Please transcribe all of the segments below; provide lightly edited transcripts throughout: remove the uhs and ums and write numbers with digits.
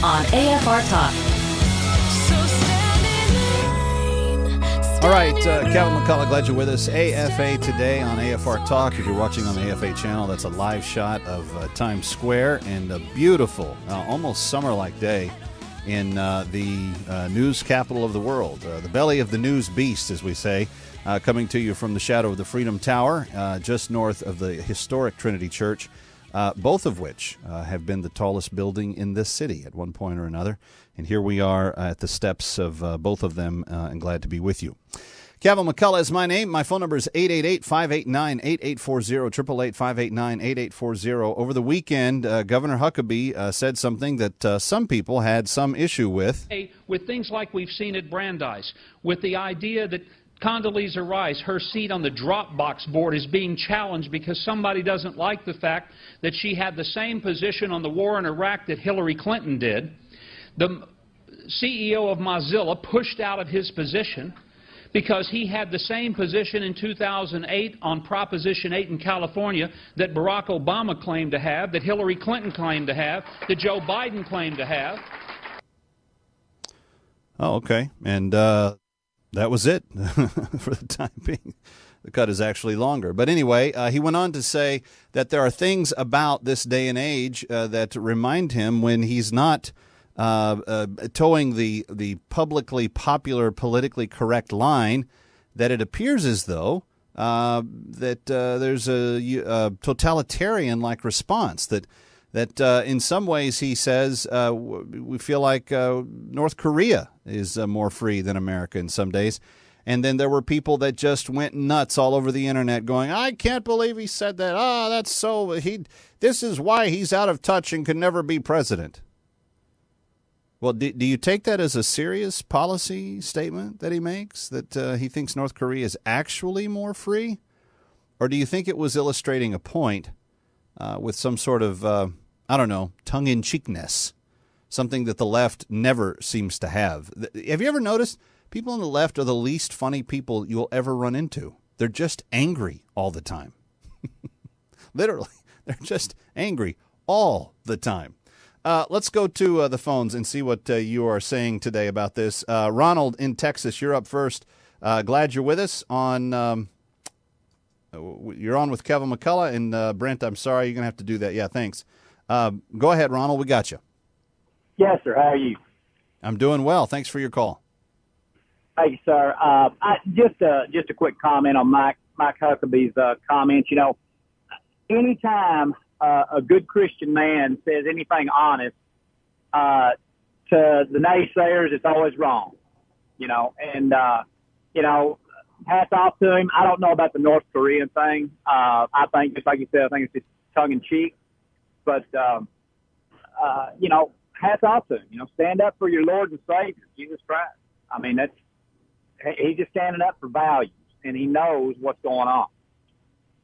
on AFR Talk. All right, Kevin McCullough, glad you're with us. AFA today on AFR Talk. If you're watching on the AFA channel, that's a live shot of Times Square and a beautiful, almost summer-like day in the news capital of the world, the belly of the news beast, as we say, coming to you from the shadow of the Freedom Tower, just north of the historic Trinity Church, both of which have been the tallest building in this city at one point or another. And here we are at the steps of both of them, and glad to be with you. Kevin McCullough is my name. My phone number is 888-589-8840, 888-589-8840. Over the weekend, Governor Huckabee said something that some people had some issue with. With things like we've seen at Brandeis, with the idea that Condoleezza Rice, her seat on the Dropbox board is being challenged because somebody doesn't like the fact that she had the same position on the war in Iraq that Hillary Clinton did. The CEO of Mozilla pushed out of his position because he had the same position in 2008 on Proposition 8 in California that Barack Obama claimed to have, that Hillary Clinton claimed to have, that Joe Biden claimed to have. Oh, okay. And that was it for the time being. The cut is actually longer. But anyway, he went on to say that there are things about this day and age that remind him when he's not towing the publicly popular, politically correct line, that it appears as though that there's a totalitarian-like response, that in some ways, he says, we feel like North Korea is more free than America in some days. And then there were people that just went nuts all over the internet going, I can't believe he said that. That's so, this is why he's out of touch and could never be president. Well, do you take that as a serious policy statement that he makes, that he thinks North Korea is actually more free? Or do you think it was illustrating a point with some sort of, tongue-in-cheekness, something that the left never seems to have? Have you ever noticed people on the left are the least funny people you'll ever run into? They're just angry all the time. Literally, they're just angry all the time. Let's go to the phones and see what you are saying today about this. Ronald in Texas, you're up first. Glad you're with us on. You're on with Kevin McCullough, and Brent, I'm sorry, you're going to have to do that. Yeah, thanks. Go ahead, Ronald. We got you. Yes, sir. How are you? I'm doing well. Thanks for your call. Hey, sir. Just a quick comment on Mike Huckabee's comments. You know, anytime a good Christian man says anything honest to the naysayers, it's always wrong. You know, and hats off to him. I don't know about the North Korean thing. I think, just like you said, I think it's just tongue in cheek. But hats off to him. You know, stand up for your Lord and Savior, Jesus Christ. I mean, he's just standing up for values, and he knows what's going on.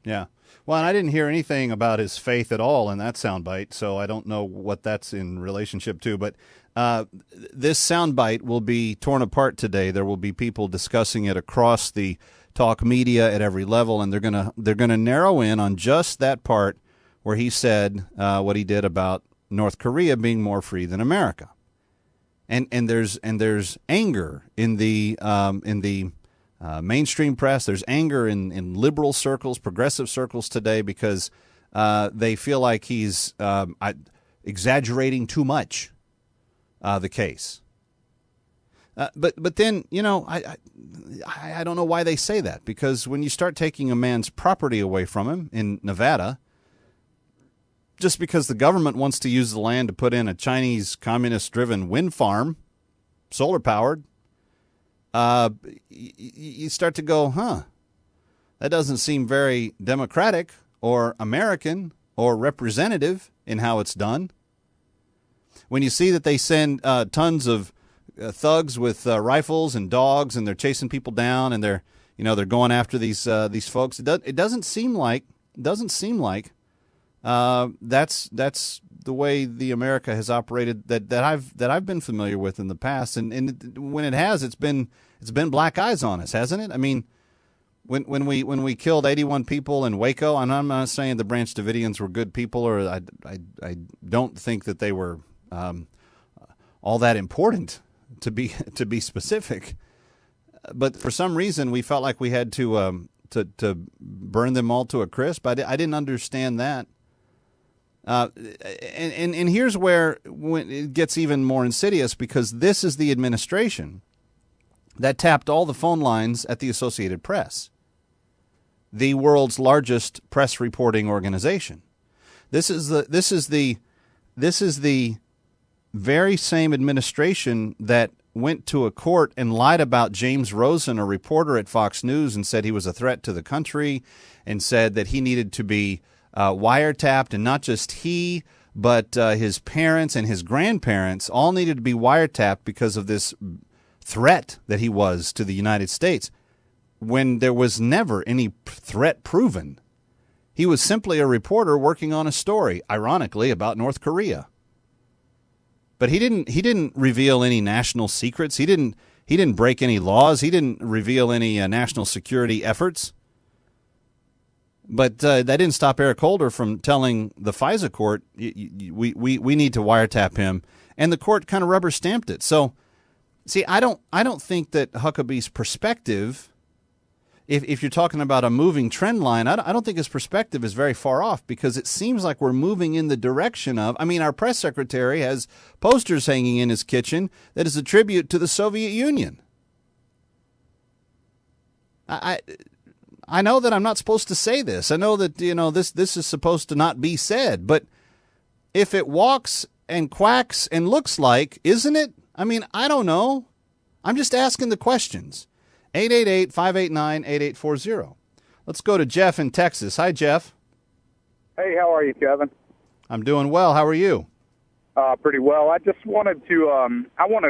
Yeah. Well, and I didn't hear anything about his faith at all in that soundbite, so I don't know what that's in relationship to. But this soundbite will be torn apart today. There will be people discussing it across the talk media at every level, and they're gonna narrow in on just that part where he said what he did about North Korea being more free than America. And there's anger in the mainstream press. There's anger in liberal circles, progressive circles today, because they feel like he's exaggerating too much the case. But then, I don't know why they say that, because when you start taking a man's property away from him in Nevada, just because the government wants to use the land to put in a Chinese communist-driven wind farm, solar-powered, you start to go, that doesn't seem very democratic or American or representative in how it's done. When you see that they send tons of thugs with rifles and dogs, and they're chasing people down, and they're going after these folks, it doesn't seem like that's the way the America has operated that I've been familiar with in the past, and when it has, it's been black eyes on us, hasn't it? I mean, when we killed 81 people in Waco, and I'm not saying the Branch Davidians were good people, or I don't think that they were all that important to be specific. But for some reason, we felt like we had to burn them all to a crisp. I didn't understand that. And here's where when it gets even more insidious, because this is the administration that tapped all the phone lines at the Associated Press, the world's largest press reporting organization. This is the very same administration that went to a court and lied about James Rosen, a reporter at Fox News, and said he was a threat to the country, and said that he needed to be wiretapped, and not just he, but his parents and his grandparents all needed to be wiretapped because of this threat that he was to the United States, when there was never any threat proven. He was simply a reporter working on a story, ironically, about North Korea. But he didn't reveal any national secrets. He didn't break any laws. He didn't reveal any national security efforts. But that didn't stop Eric Holder from telling the FISA court, we need to wiretap him, and the court kind of rubber stamped it. So, see, I don't think that Huckabee's perspective, if you're talking about a moving trend line, I don't think his perspective is very far off, because it seems like we're moving in the direction of, our press secretary has posters hanging in his kitchen that is a tribute to the Soviet Union. I know that I'm not supposed to say this. I know that, this is supposed to not be said, but if it walks and quacks and looks like, isn't it? I don't know. I'm just asking the questions. 888-589-8840. Let's go to Jeff in Texas. Hi, Jeff. Hey, how are you, Kevin? I'm doing well. How are you? Pretty well. I just wanted to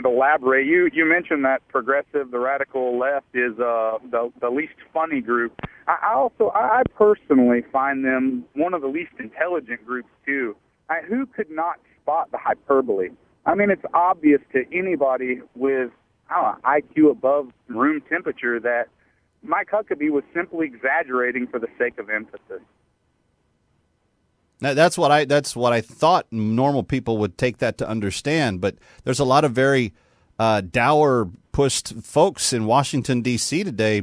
elaborate. You mentioned that progressive, the radical left, is the least funny group. I personally find them one of the least intelligent groups too. Who could not spot the hyperbole? It's obvious to anybody with IQ above room temperature that Mike Huckabee was simply exaggerating for the sake of emphasis. Now, that's what I thought normal people would take that to understand, but there's a lot of very dour pushed folks in Washington D.C. today,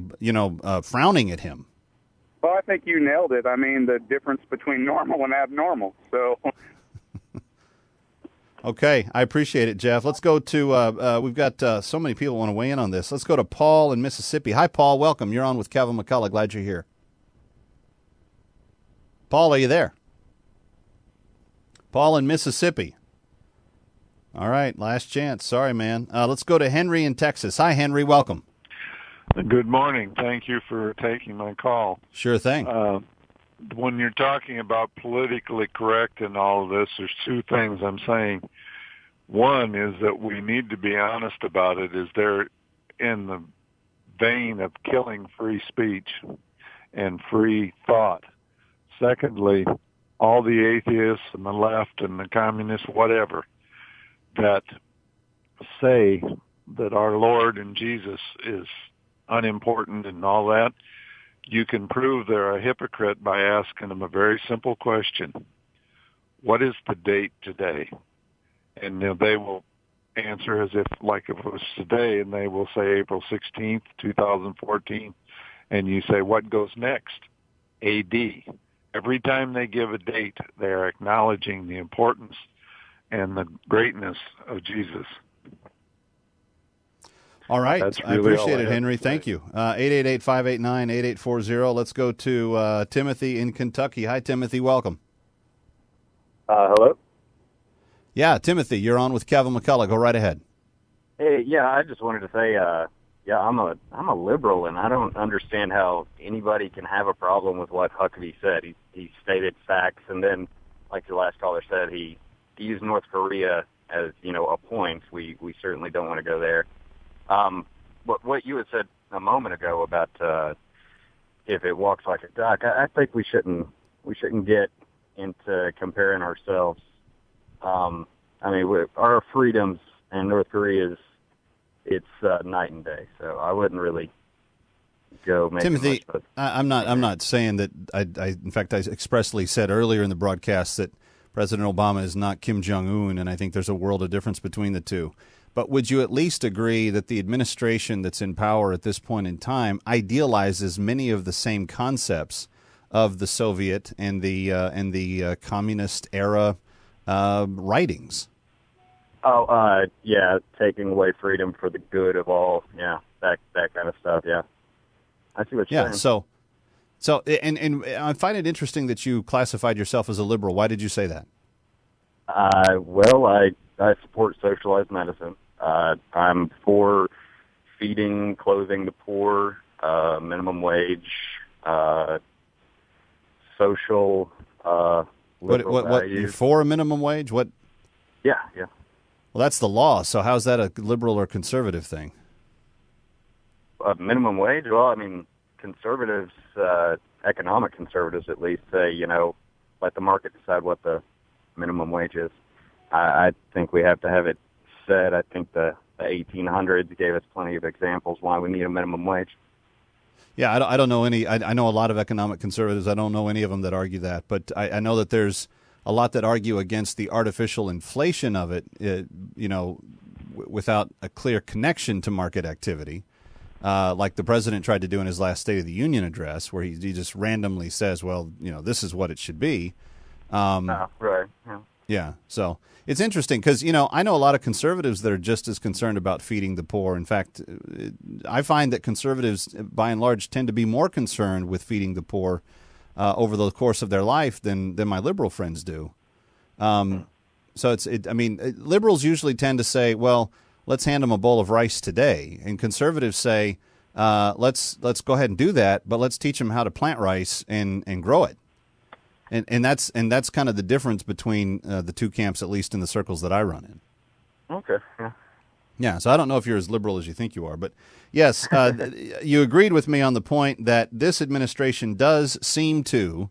frowning at him. Well, I think you nailed it. The difference between normal and abnormal. So. Okay, I appreciate it, Jeff. Let's go to, we've got so many people want to weigh in on this. Let's go to Paul in Mississippi. Hi, Paul. Welcome. You're on with Kevin McCullough. Glad you're here. Paul, are you there? Paul in Mississippi. All right, last chance. Sorry, man. Let's go to Henry in Texas. Hi, Henry. Welcome. Good morning. Thank you for taking my call. Sure thing. When you're talking about politically correct and all of this, there's two things I'm saying. One is that we need to be honest about it. Is they're in the vein of killing free speech and free thought. Secondly, all the atheists and the left and the communists, whatever, that say that our Lord and Jesus is unimportant and all that, you can prove they're a hypocrite by asking them a very simple question. What is the date today? And they will answer as if like it was today, and they will say April 16th, 2014. And you say, what goes next? A.D. Every time they give a date, they are acknowledging the importance and the greatness of Jesus. All right. That's I really appreciate it, all I Henry. have to say. Thank you. 888-589-8840. Let's go to Timothy in Kentucky. Hi, Timothy. Welcome. Hello? Yeah, Timothy, you're on with Kevin McCullough. Go right ahead. Hey, yeah, I just wanted to say, I'm a liberal, and I don't understand how anybody can have a problem with what Huckabee said. He stated facts, and then, like your last caller said, he used North Korea as, a point. We certainly don't want to go there. But what you had said a moment ago about if it walks like a duck, I think we shouldn't get into comparing ourselves. Our freedoms and North Korea's, it's night and day. So I wouldn't really go make Timothy, much, I'm not saying that. In fact, I expressly said earlier in the broadcast that President Obama is not Kim Jong-un, and I think there's a world of difference between the two. But would you at least agree that the administration that's in power at this point in time idealizes many of the same concepts of the Soviet and the communist era writings? Oh, yeah, taking away freedom for the good of all. Yeah, that kind of stuff. Yeah, I see what you're saying. So, and I find it interesting that you classified yourself as a liberal. Why did you say that? Well, I support socialized medicine. I'm for feeding, clothing the poor, minimum wage, social. What? You're for a minimum wage? What? Yeah. Well, that's the law. So how's that a liberal or conservative thing? Minimum wage? Well, I mean, conservatives, economic conservatives at least, say, let the market decide what the minimum wage is. I think we have to have it set. I think the 1800s gave us plenty of examples why we need a minimum wage. Yeah, I don't know any. I know a lot of economic conservatives. I don't know any of them that argue that. But I know that there's a lot that argue against the artificial inflation of it, without a clear connection to market activity. Like the president tried to do in his last State of the Union address, where he just randomly says, well, this is what it should be. Right. Yeah. Yeah. So it's interesting because, I know a lot of conservatives that are just as concerned about feeding the poor. In fact, I find that conservatives, by and large, tend to be more concerned with feeding the poor over the course of their life than my liberal friends do. So liberals usually tend to say, well, let's hand them a bowl of rice today. And conservatives say, let's go ahead and do that, but let's teach them how to plant rice and grow it. And that's kind of the difference between the two camps, at least in the circles that I run in. Okay. Yeah. Yeah. So I don't know if you're as liberal as you think you are, but yes, you agreed with me on the point that this administration does seem to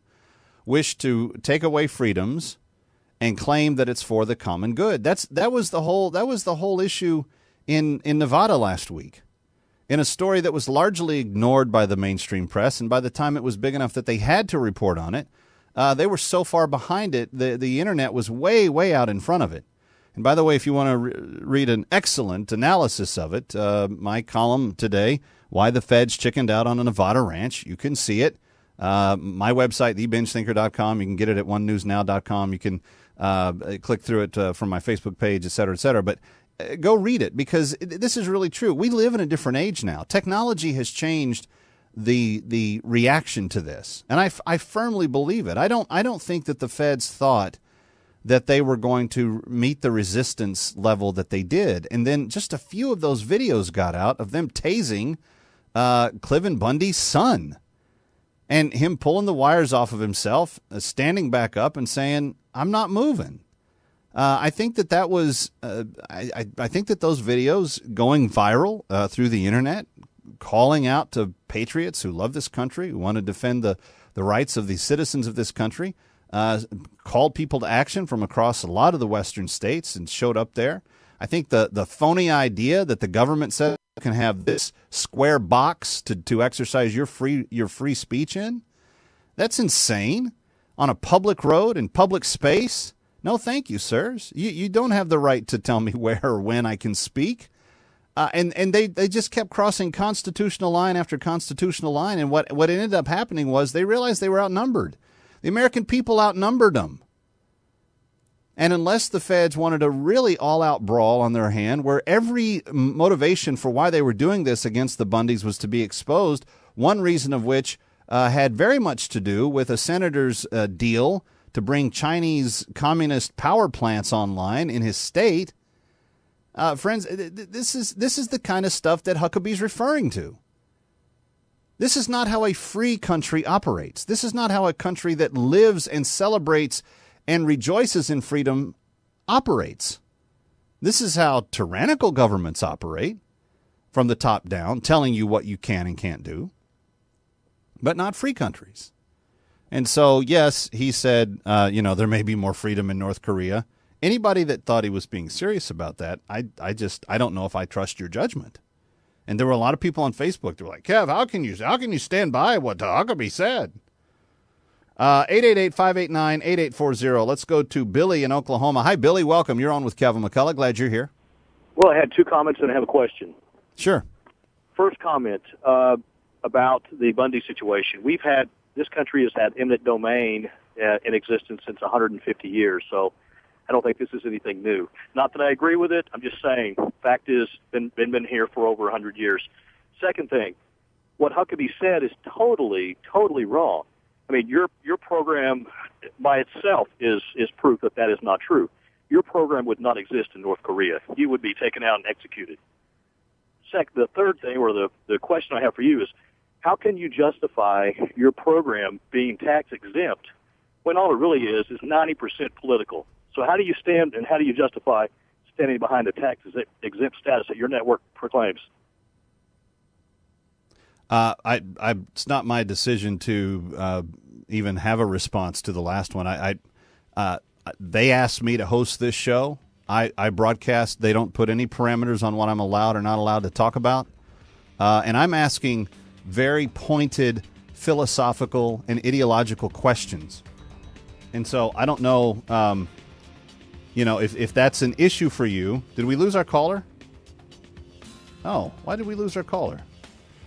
wish to take away freedoms and claim that it's for the common good. That was the whole issue in Nevada last week, in a story that was largely ignored by the mainstream press, and by the time it was big enough that they had to report on it, they were so far behind it, the internet was way out in front of it. And by the way, if you want to read an excellent analysis of it, my column today, Why the Feds Chickened Out on a Nevada Ranch, you can see it. My website, thebingethinker.com. You can get it at onenewsnow.com. You can click through it from my Facebook page, et cetera, but go read it, because this is really true. We live in a different age now. Technology has changed the reaction to this, and I firmly believe it. I don't think that the feds thought that they were going to meet the resistance level that they did, and then just a few of those videos got out of them tasing Cliven Bundy's son, and him pulling the wires off of himself, standing back up and saying, "I'm not moving." I think that was. I think that those videos going viral through the internet, calling out to patriots who love this country, who want to defend the rights of the citizens of this country, called people to action from across a lot of the western states and showed up there. I think the phony idea that the government said you can have this square box to exercise your free speech in, that's insane. On a public road in public space? No, thank you, sirs. You don't have the right to tell me where or when I can speak. And they just kept crossing constitutional line after constitutional line. And what ended up happening was they realized they were outnumbered. The American people outnumbered them. And unless the feds wanted a really all-out brawl on their hand, where every motivation for why they were doing this against the Bundys was to be exposed, one reason of which had very much to do with a senator's deal to bring Chinese communist power plants online in his state, friends, this is the kind of stuff that Huckabee's referring to. This is not how a free country operates. This is not how a country that lives and celebrates and rejoices in freedom operates. This is how tyrannical governments operate, from the top down, telling you what you can and can't do, but not free countries. And so, yes, he said, there may be more freedom in North Korea. Anybody that thought he was being serious about that, I don't know if I trust your judgment. And there were a lot of people on Facebook that were like, Kev, how can you stand by what Huckabee said? 888-589-8840. Let's go to Billy in Oklahoma. Hi, Billy. Welcome. You're on with Kevin McCullough. Glad you're here. Well, I had two comments and I have a question. Sure. First comment about the Bundy situation. This country has had eminent domain in existence since 150 years, so I don't think this is anything new. Not that I agree with it. I'm just saying, fact is, been here for over 100 years. Second thing, what Huckabee said is totally wrong. I mean, your program by itself is proof that is not true. Your program would not exist in North Korea. You would be taken out and executed. The third thing, or the question I have for you is, how can you justify your program being tax exempt when all it really is 90% political? So how do you stand and how do you justify standing behind the tax exempt status that your network proclaims? It's not my decision to even have a response to the last one. They asked me to host this show. I broadcast. They don't put any parameters on what I'm allowed or not allowed to talk about. And I'm asking very pointed philosophical and ideological questions. And so I don't know, if that's an issue for you. Did we lose our caller? Oh, why did we lose our caller?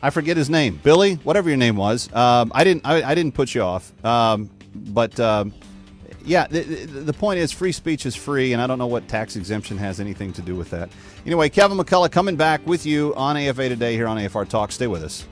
I forget his name. Billy, whatever your name was. I didn't put you off. Yeah, the point is free speech is free, and I don't know what tax exemption has anything to do with that. Anyway, Kevin McCullough coming back with you on AFA Today here on AFR Talk. Stay with us.